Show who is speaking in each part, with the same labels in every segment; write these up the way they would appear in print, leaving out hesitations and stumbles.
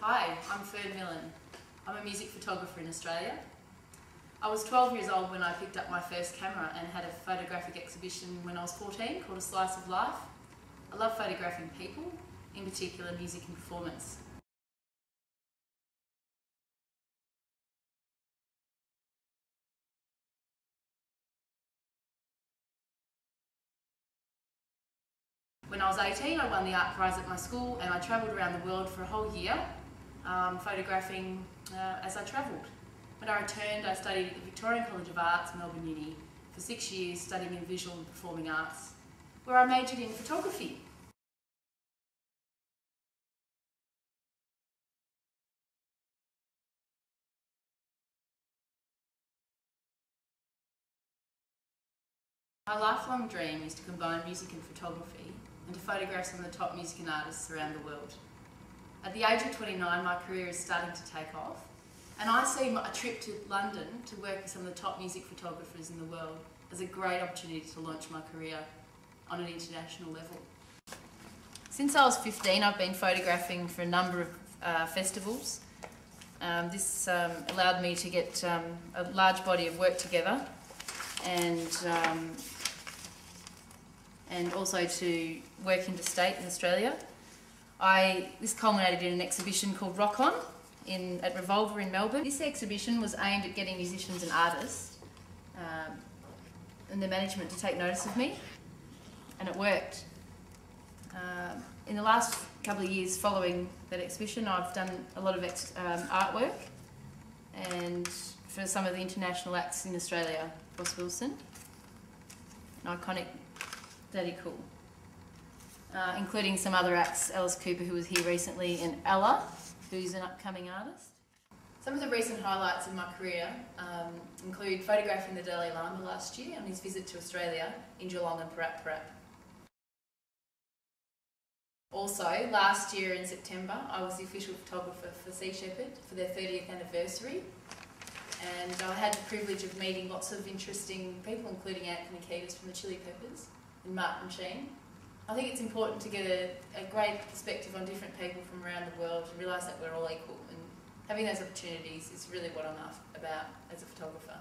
Speaker 1: Hi, I'm Ferne Millen. I'm a music photographer in Australia. I was 12 years old when I picked up my first camera and had a photographic exhibition when I was 14 called A Slice of Life. I love photographing people, in particular music and performance. When I was 18, I won the art prize at my school and I travelled around the world for a whole year, photographing as I travelled. When I returned, I studied at the Victorian College of Arts, Melbourne Uni, for 6 years studying in visual and performing arts, where I majored in photography. My lifelong dream is to combine music and photography and to photograph some of the top music and artists around the world. At the age of 29, my career is starting to take off, and I see a trip to London to work with some of the top music photographers in the world as a great opportunity to launch my career on an international level. Since I was 15, I've been photographing for a number of festivals. This allowed me to get a large body of work together and also to work interstate in Australia. This culminated in an exhibition called Rock On at Revolver in Melbourne. This exhibition was aimed at getting musicians and artists and their management to take notice of me, and it worked. In the last couple of years following that exhibition, I've done a lot of artwork and for some of the international acts in Australia, Ross Wilson, an iconic Daddy Cool, including some other acts, Alice Cooper, who was here recently, and Ella, who's an upcoming artist. Some of the recent highlights in my career include photographing the Dalai Lama last year on his visit to Australia in Geelong and Parap Parap. Also, last year in September, I was the official photographer for Sea Shepherd for their 30th anniversary. And I had the privilege of meeting lots of interesting people, including Anthony Kiedis from the Chili Peppers and Martin Sheen. I think it's important to get a great perspective on different people from around the world and realise that we're all equal, and having those opportunities is really what I'm about as a photographer.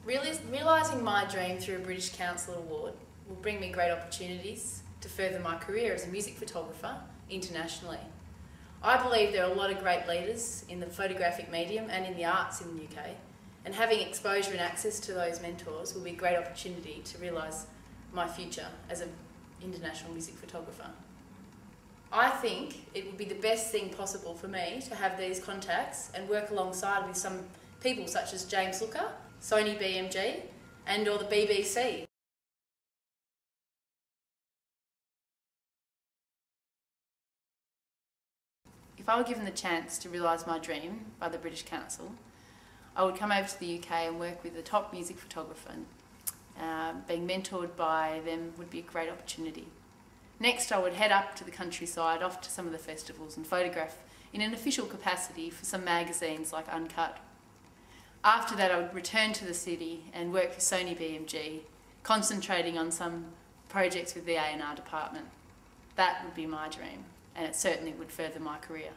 Speaker 1: Realising my dream through a British Council award will bring me great opportunities to further my career as a music photographer internationally. I believe there are a lot of great leaders in the photographic medium and in the arts in the UK, and having exposure and access to those mentors will be a great opportunity to realise my future as an international music photographer. I think it would be the best thing possible for me to have these contacts and work alongside with some people such as James Looker, Sony BMG and or the BBC. If I were given the chance to realise my dream by the British Council, I would come over to the UK and work with a top music photographer. Being mentored by them would be a great opportunity. Next, I would head up to the countryside, off to some of the festivals, and photograph in an official capacity for some magazines like Uncut. After that, I would return to the city and work for Sony BMG, concentrating on some projects with the A&R department. That would be my dream, and it certainly would further my career.